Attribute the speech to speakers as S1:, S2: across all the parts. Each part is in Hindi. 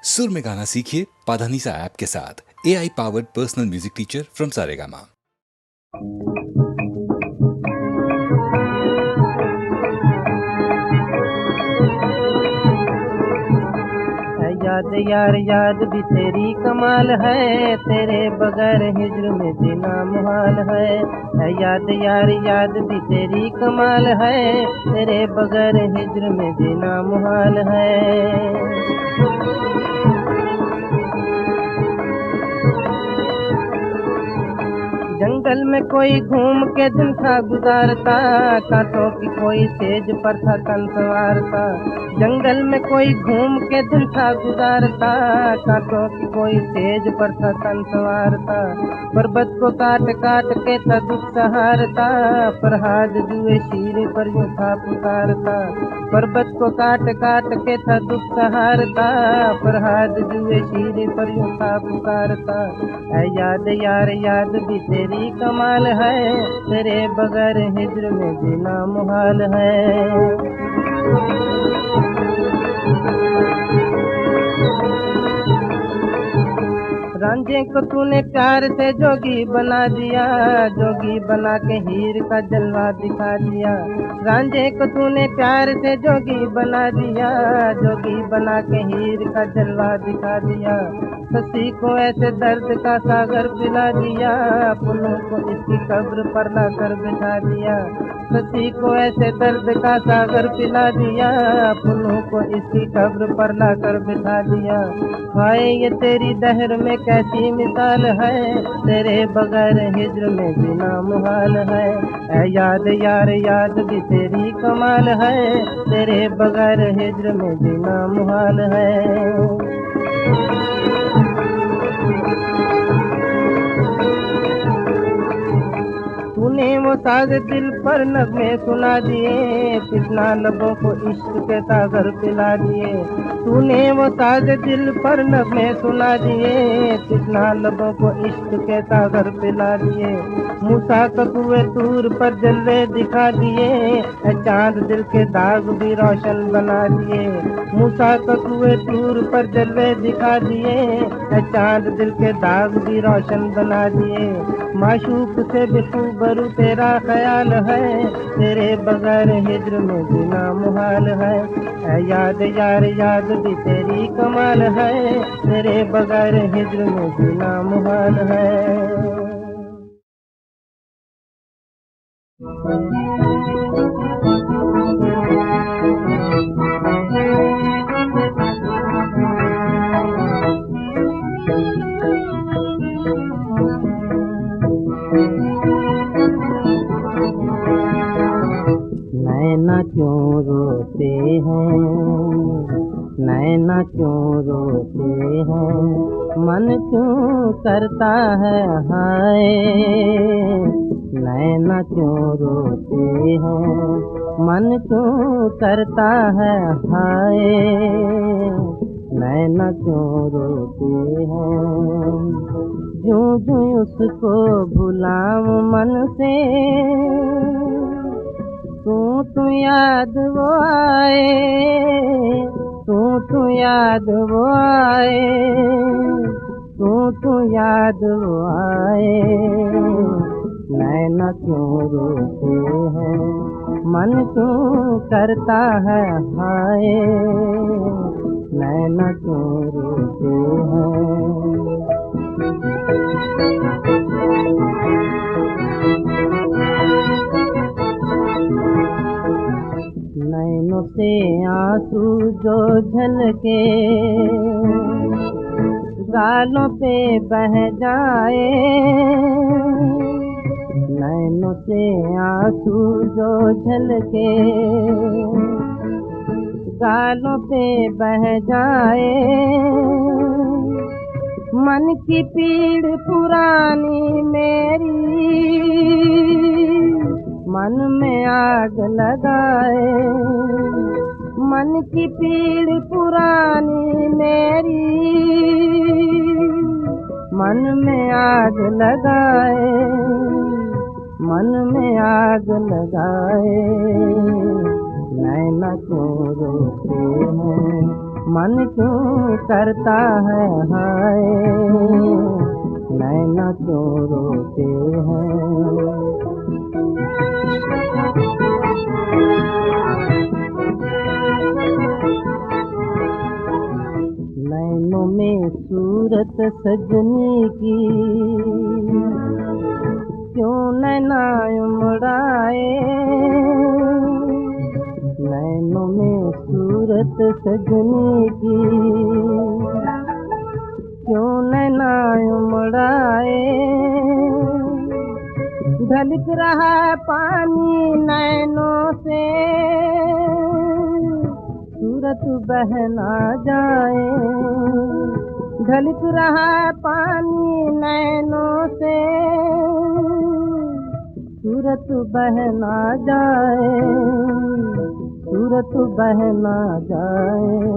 S1: सुर में गाना सीखिए पाधानीसा ऐप के साथ। AI powered personal music teacher from Saregama.
S2: याद यार याद भी तेरी कमाल है, तेरे बगैर हिज्र में जीना मुहाल है। याद यार याद भी तेरी कमाल है, तेरे बगैर हिज्र में जीना मुहाल है। जंगल में कोई घूम के दिन था गुजारता, कांटों की कोई सेज पर था तन संवारता। जंगल में कोई घूम के दिन था गुजारता, कांटों की कोई सेज पर था तन संवारता। पर्वत को काट काट के था दुख सहारता, फरहाद जुए शीरे पर यूं था पुकारता। पर्वत को काट काट के था दुख सहारता, फरहाद जुए शीरे पर यूं था पुकारता। ऐ याद यार याद भी तेरी कमाल है, तेरे बगैर हिज्र में जीना मुहाल है। रांझे को तूने प्यार से जोगी बना दिया, जोगी बना के हीर का जलवा दिखा दिया। रांझे को तूने प्यार से जोगी बना दिया, जोगी बना के हीर का जलवा दिखा दिया। शशि को ऐसे दर्द का सागर पिला दिया, पुन्नू को इसकी कब्र पर लाकर बिठा दिया। शशि को ऐसे दर्द का सागर पिला दिया, पुन्नू को इसकी कब्र पर लाकर बिठा दिया। हाय ये तेरी दहर में कैसी मिसाल है, तेरे बगैर हिज्र में जीना मुहाल है। ऐ याद यार याद भी तेरी कमाल है, तेरे बगैर हिज्र में जीना मुहाल है। तूने वो साज दिल पर नगमे सुना दिए, कितना लबों को इश्क के सागर पिला दिए। तूने वो साज दिल पर नगमे सुना दिए, कितना लबों को इश्क के सागर पिला दिए। मूसा को कुए तूर पर जलवे दिखा दिए, चांद दिल के दाग भी रोशन बना दिए। मूसा को कुए तूर पर जलवे दिखा दिए, चांद दिल के दाग भी रोशन बना दिए। माशूक से भी रूबरू तेरा ख्याल है, तेरे बगैर हिज्र में जीना मुहाल है। ऐ याद यार याद भी तेरी कमाल है, तेरे बगैर हिज्र में जीना मुहाल है। नैना क्यों रोते हैं, नैना क्यों रोते हैं, मन क्यों करता है हाय। नैना क्यों रोते हैं, मन क्यों करता है हाय। नैना क्यों रोते हैं, जूं जूं उसको भुलाऊं मन से, तू याद वो आए, तू याद वो आए, तू याद वो आए। नैना क्यों रोते हैं, मन क्यों करता है हाय। नैना क्यों रोते हैं। नैनों से आंसू जो झलके, गालों पे बह जाए। नैनों से आंसू जो झलके, गालों पे बह जाए। मन की पीड़ पुरानी मेरी, मन में आग लगाए। मन की पीड़ पुरानी मेरी, मन में आग लगाए, मन में आग लगाए। नैना क्यों रोते हैं, मन क्यों करता है हाय, नैना क्यों रोते हैं। नैनों में सूरत सजनी की, क्यों नैना उमड़ाए। नैनों में सूरत सजनी की, क्यों नैना उमड़ाए। ढलक रहा है पानी नैनों से, सूरत बह ना जाए। ढलक रहा है पानी नैनों से, सूरत बह ना जाए, सूरत बह ना जाए।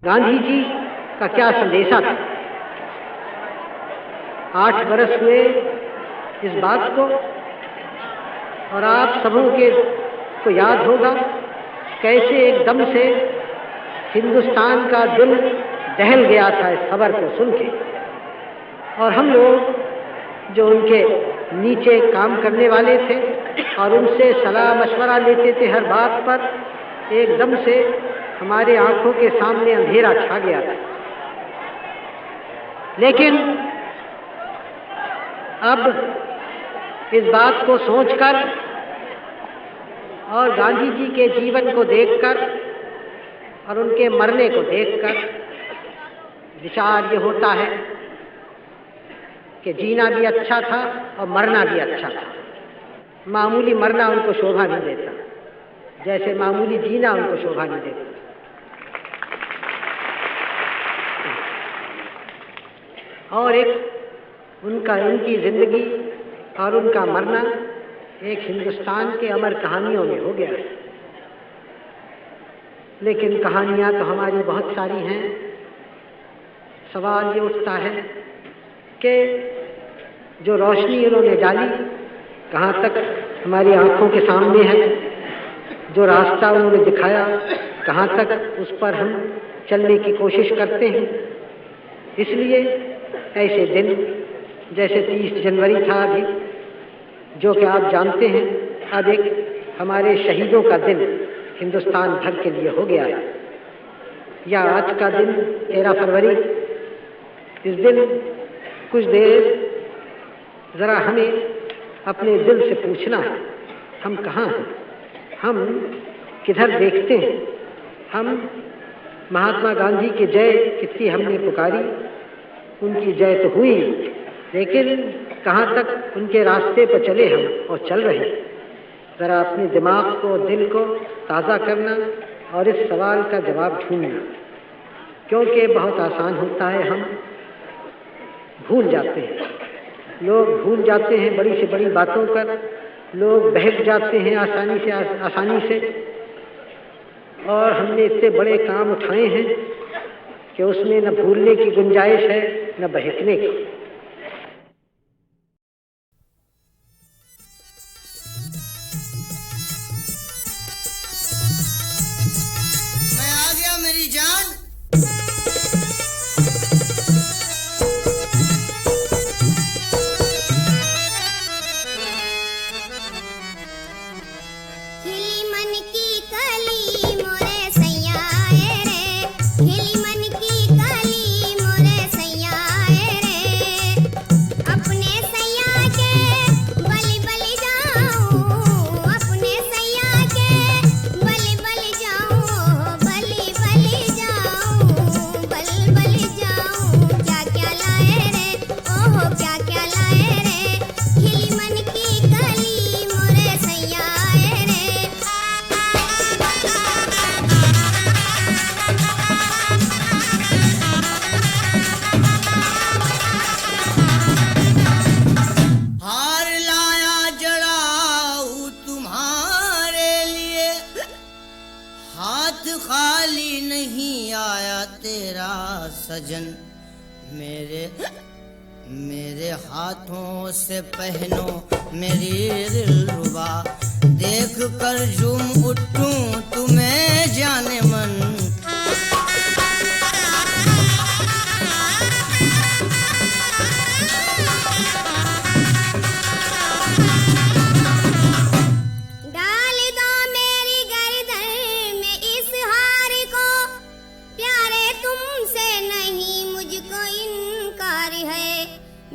S3: गांधी जी का क्या संदेशा था। 8 बरस हुए इस बात को, और आप सबों के को याद होगा कैसे एकदम से हिंदुस्तान का दिल दहल गया था इस खबर को सुन के। और हम लोग जो उनके नीचे काम करने वाले थे और उनसे सलाह मशवरा लेते थे हर बात पर, एकदम से हमारे आंखों के सामने अंधेरा छा गया था। लेकिन अब इस बात को सोचकर और गांधी जी के जीवन को देखकर और उनके मरने को देखकर विचार ये होता है कि जीना भी अच्छा था और मरना भी अच्छा था। मामूली मरना उनको शोभा नहीं देता, जैसे मामूली जीना उनको शोभा नहीं देता। और एक उनकी ज़िंदगी और उनका मरना एक हिंदुस्तान के अमर कहानियों में हो गया है। लेकिन कहानियाँ तो हमारी बहुत सारी हैं। सवाल ये उठता है कि जो रोशनी उन्होंने डाली कहाँ तक हमारी आँखों के सामने है, जो रास्ता उन्होंने दिखाया कहाँ तक उस पर हम चलने की कोशिश करते हैं। इसलिए ऐसे दिन जैसे 30 जनवरी था अभी, जो कि आप जानते हैं अब एक हमारे शहीदों का दिन हिंदुस्तान भर के लिए हो गया है, या आज का दिन 13 फरवरी, इस दिन कुछ देर ज़रा हमें अपने दिल से पूछना है, हम कहाँ हैं, हम किधर देखते हैं। हम महात्मा गांधी की जय कितनी हमने पुकारी, उनकी जय तो हुई, लेकिन कहाँ तक उनके रास्ते पर चले हम और चल रहे हैं। ज़रा अपने दिमाग को, दिल को ताज़ा करना और इस सवाल का जवाब ढूंढना, क्योंकि बहुत आसान होता है, हम भूल जाते हैं। लोग भूल जाते हैं बड़ी से बड़ी बातों पर, लोग बहक जाते हैं आसानी से और हमने इतने बड़े काम उठाए हैं कि उसमें न भूलने की गुंजाइश है न बहकने की।
S4: मैं आ गया मेरी जान। सजन मेरे हाथों से पहनो मेरी दिलरुबा, देख कर झूम उठूं तुम्हें जाने मन।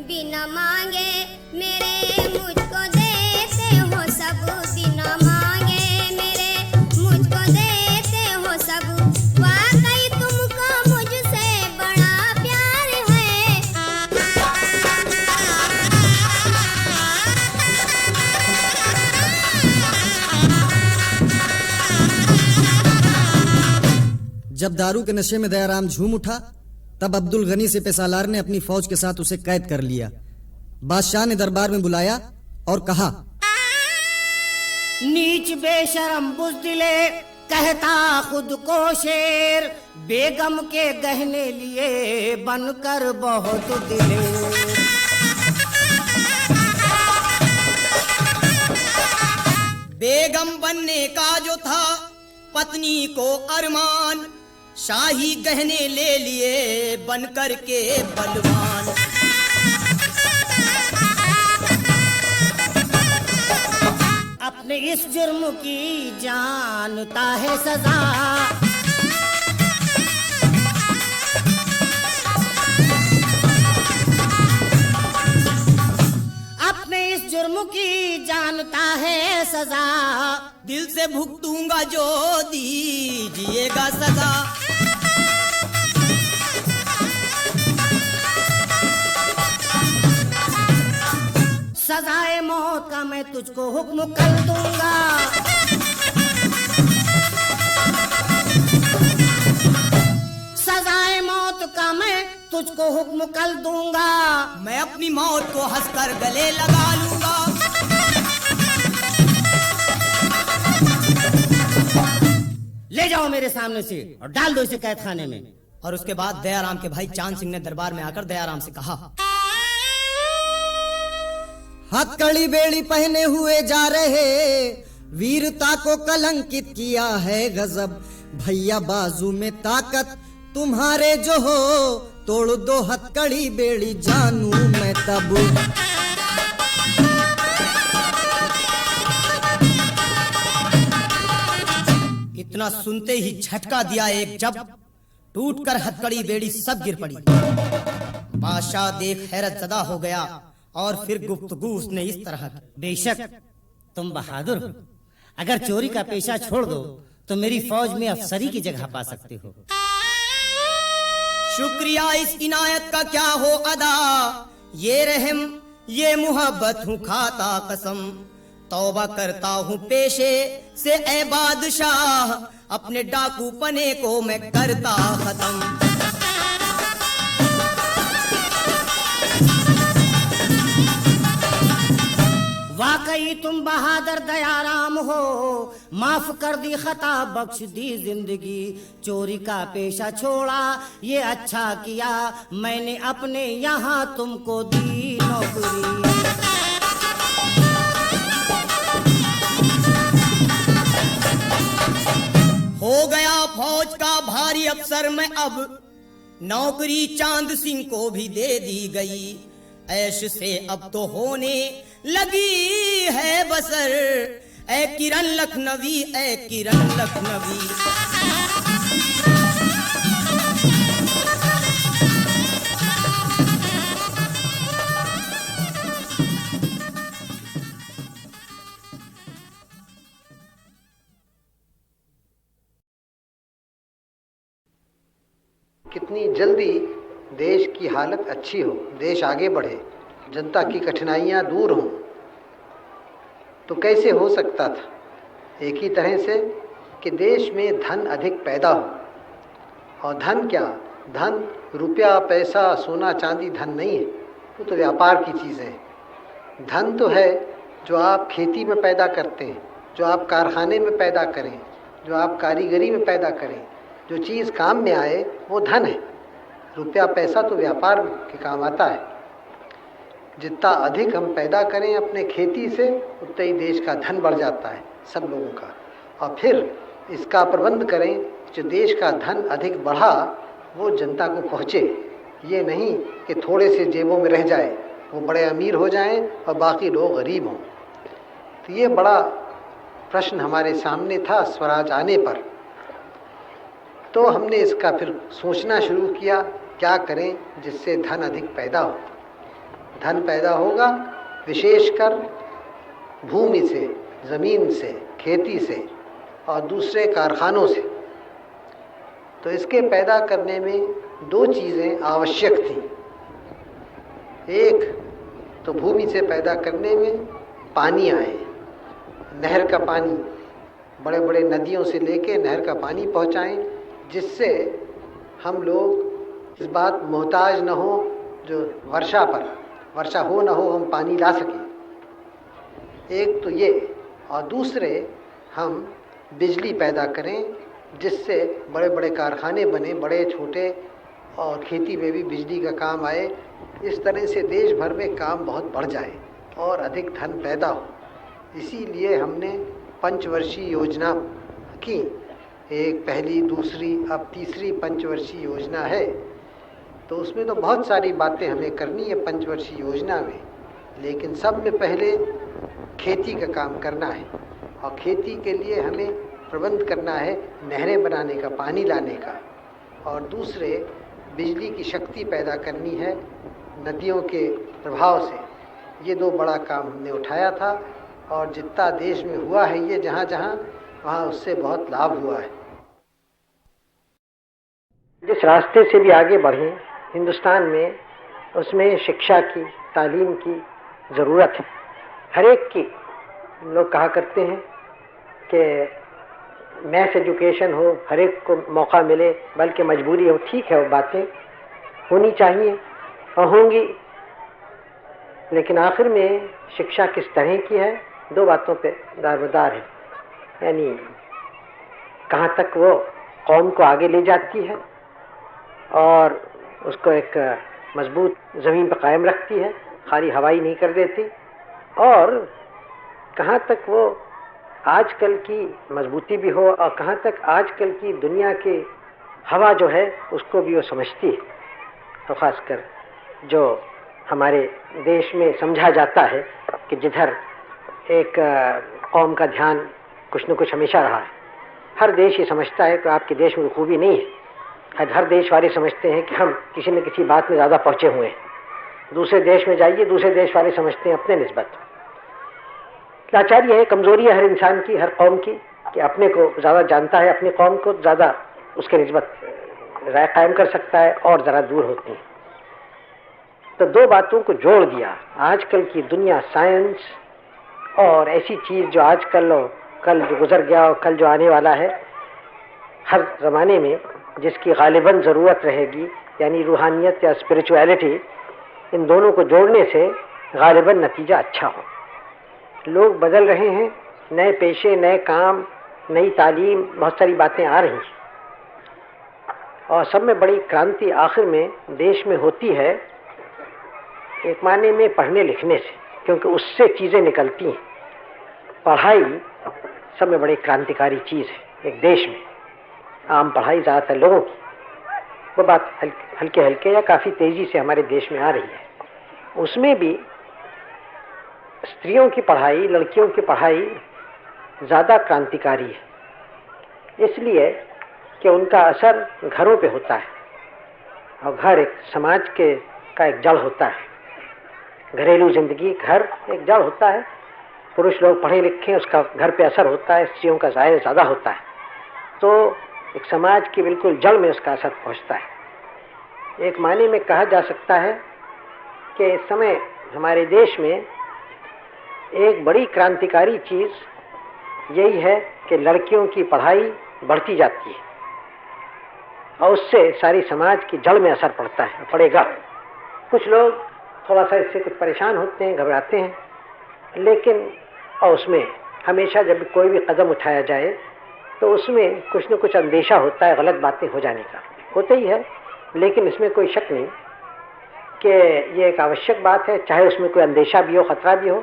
S5: बिना मांगे मेरे मुझको देते हो सब, बिना मांगे मेरे मुझको देते हो सब, वाकई तुमको मुझसे बड़ा प्यार है।
S6: जब दारू के नशे में दयाराम झूम उठा, तब अब्दुल गनी से पेशालार ने अपनी फौज के साथ उसे कैद कर लिया। बादशाह ने दरबार में बुलाया और कहा,
S4: नीच बेशरम बुज़दिले कहता खुद को शेर, बेगम के गहने लिए बनकर बहुत दिलेर। बेगम बनने का जो था पत्नी को अरमान, शाही गहने ले लिए बनकर के बलवान। अपने इस जुर्म की जानता है सजा, अपने इस जुर्म की जानता है सजा, दिल से भुगतूंगा जो दीजिएगा सजा। सजाए मौत का मैं तुझको हुक्म कर दूंगा, सजाए मौत का मैं
S7: तुझको हुक्म कल दूंगा।
S4: मैं अपनी मौत को हंसकर गले लगा लूंगा।
S7: ले जाओ मेरे सामने से और डाल दो इसे कैद खाने में।
S4: और उसके बाद दयाराम के भाई चांद सिंह ने दरबार में आकर दयाराम से कहा,
S6: हथकड़ी बेड़ी पहने हुए जा रहे, वीरता को कलंकित किया है गजब। भैया बाजू में ताकत तुम्हारे जो हो, तोड़ दो हथकड़ी बेड़ी जानू मैं तब।
S4: इतना सुनते ही झटका दिया एक जब, टूटकर हथकड़ी बेड़ी सब गिर पड़ी। बादशाह देख हैरत ज़दा हो गया और फिर गुफ्तगू उसने इस तरह की,
S7: बेशक तुम बहादुर हो, अगर चोरी का पेशा छोड़ दो तो मेरी फौज में अफसरी की जगह पा सकते हो।
S4: शुक्रिया इस इनायत का क्या हो अदा, ये रहम ये मोहब्बत हूँ खाता कसम। तौबा करता हूँ पेशे से ए बादशाह, अपने डाकू पने को मैं करता खत्म।
S7: वाकई तुम बहादुर दयाराम हो, माफ कर दी खता बख्श दी जिंदगी। चोरी का पेशा छोड़ा ये अच्छा किया, मैंने अपने यहाँ तुमको दी नौकरी।
S4: हो गया फौज का भारी अफसर मैं अब, नौकरी चांद सिंह को भी दे दी गई। ऐश से अब तो होने लगी है बसर, ए किरण लखनवी ए किरण लखनवी।
S8: कितनी जल्दी देश की हालत अच्छी हो, देश आगे बढ़े, जनता की कठिनाइयाँ दूर हों, तो कैसे हो सकता था? एक ही तरह से कि देश में धन अधिक पैदा हो। और धन क्या? धन रुपया पैसा सोना चांदी धन नहीं है, वो तो व्यापार की चीज़ें हैं। धन तो है जो आप खेती में पैदा करते हैं, जो आप कारखाने में पैदा करें, जो आप कारीगरी में पैदा करें, जो चीज़ काम में आए वो धन है। रुपया पैसा तो व्यापार के काम आता है। जितना अधिक हम पैदा करें अपने खेती से, उतना ही देश का धन बढ़ जाता है सब लोगों का। और फिर इसका प्रबंध करें, जो देश का धन अधिक बढ़ा वो जनता को पहुँचे, ये नहीं कि थोड़े से जेबों में रह जाए, वो बड़े अमीर हो जाएं और बाकी लोग गरीब हों। तो ये बड़ा प्रश्न हमारे सामने था स्वराज आने पर। तो हमने इसका फिर सोचना शुरू किया, क्या करें जिससे धन अधिक पैदा हो। धन पैदा होगा विशेषकर भूमि से, ज़मीन से, खेती से और दूसरे कारखानों से। तो इसके पैदा करने में दो चीज़ें आवश्यक थीं। एक तो भूमि से पैदा करने में पानी आए, नहर का पानी, बड़े बड़े नदियों से लेके नहर का पानी पहुंचाएं, जिससे हम लोग इस बात मोहताज न हो जो वर्षा हो न हो हम पानी ला सकें। एक तो ये, और दूसरे हम बिजली पैदा करें जिससे बड़े बड़े कारखाने बने, बड़े छोटे, और खेती में भी बिजली का काम आए। इस तरह से देश भर में काम बहुत बढ़ जाए और अधिक धन पैदा हो। इसीलिए हमने पंचवर्षीय योजना की, एक पहली, दूसरी, अब तीसरी पंचवर्षीय योजना है। तो उसमें तो बहुत सारी बातें हमें करनी है पंचवर्षीय योजना में, लेकिन सब में पहले खेती का काम करना है। और खेती के लिए हमें प्रबंध करना है नहरें बनाने का, पानी लाने का, और दूसरे बिजली की शक्ति पैदा करनी है नदियों के प्रभाव से। ये दो बड़ा काम हमने उठाया था, और जितना देश में हुआ है ये जहाँ जहाँ, वहाँ उससे बहुत लाभ हुआ है।
S3: जिस रास्ते से भी आगे बढ़े हिंदुस्तान में, उसमें शिक्षा की, तालीम की ज़रूरत है, हर एक की। लोग कहा करते हैं कि मैथ एजुकेशन हो, हर एक को मौका मिले, बल्कि मजबूरी हो। ठीक है वो बातें, होनी चाहिए और होंगी, लेकिन आखिर में शिक्षा किस तरह की है, दो बातों पे दारोमदार है। यानी कहाँ तक वो कौम को आगे ले जाती है और उसको एक मजबूत ज़मीन पर कायम रखती है, खाली हवाई नहीं कर देती, और कहाँ तक वो आजकल की मजबूती भी हो और कहाँ तक आजकल की दुनिया की हवा जो है उसको भी वो समझती है। तो ख़ासकर जो हमारे देश में समझा जाता है कि जिधर एक कौम का ध्यान कुछ न कुछ हमेशा रहा है, हर देश ये समझता है कि आपके देश में खूबी नहीं है। हर देश वाले समझते हैं कि हम किसी न किसी बात में ज़्यादा पहुँचे हुए हैं। दूसरे देश में जाइए, दूसरे देश वाले समझते हैं अपने निस्बत। लाचारी है, कमज़ोरी है हर इंसान की, हर कौम की, कि अपने को ज़्यादा जानता है, अपनी कौम को ज़्यादा उसके निस्बत राय कायम कर सकता है और ज़रा दूर होती है। तो दो बातों को जोड़ दिया, आजकल की दुनिया साइंस और ऐसी चीज़ जो आजकल और कल जो गुजर गया और कल जो आने वाला है, हर ज़माने में जिसकी गालिबन ज़रूरत रहेगी, यानी रूहानियत या स्पिरिचुअलिटी, इन दोनों को जोड़ने से गालिबन नतीजा अच्छा हो। लोग बदल रहे हैं, नए पेशे, नए काम, नई तालीम, बहुत सारी बातें आ रही हैं और सब में बड़ी क्रांति आखिर में देश में होती है एक मायने में पढ़ने लिखने से, क्योंकि उससे चीज़ें निकलती हैं। पढ़ाई सब में बड़ी क्रांतिकारी चीज़ है एक देश में, आम पढ़ाई ज़्यादातर लोगों की, वो बात हल्के हल्के या काफ़ी तेज़ी से हमारे देश में आ रही है। उसमें भी स्त्रियों की पढ़ाई, लड़कियों की पढ़ाई ज़्यादा क्रांतिकारी है, इसलिए कि उनका असर घरों पे होता है और घर एक समाज के का एक जड़ होता है। घरेलू जिंदगी, घर एक जड़ होता है। पुरुष लोग पढ़े लिखे, उसका घर पे असर होता है, स्त्रियों का ज़ाहिर ज़्यादा होता है, तो एक समाज की बिल्कुल जड़ में उसका असर पहुंचता है। एक मायने में कहा जा सकता है कि इस समय हमारे देश में एक बड़ी क्रांतिकारी चीज़ यही है कि लड़कियों की पढ़ाई बढ़ती जाती है और उससे सारी समाज की जड़ में असर पड़ता है, पड़ेगा। कुछ लोग थोड़ा सा इससे कुछ परेशान होते हैं, घबराते हैं, लेकिन और उसमें हमेशा जब कोई भी कदम उठाया जाए तो उसमें कुछ न कुछ अंदेशा होता है गलत बातें हो जाने का, होते ही है, लेकिन इसमें कोई शक नहीं कि ये एक आवश्यक बात है, चाहे उसमें कोई अंदेशा भी हो, ख़तरा भी हो,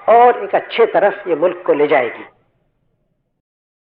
S3: और एक अच्छे तरफ ये मुल्क को ले जाएगी।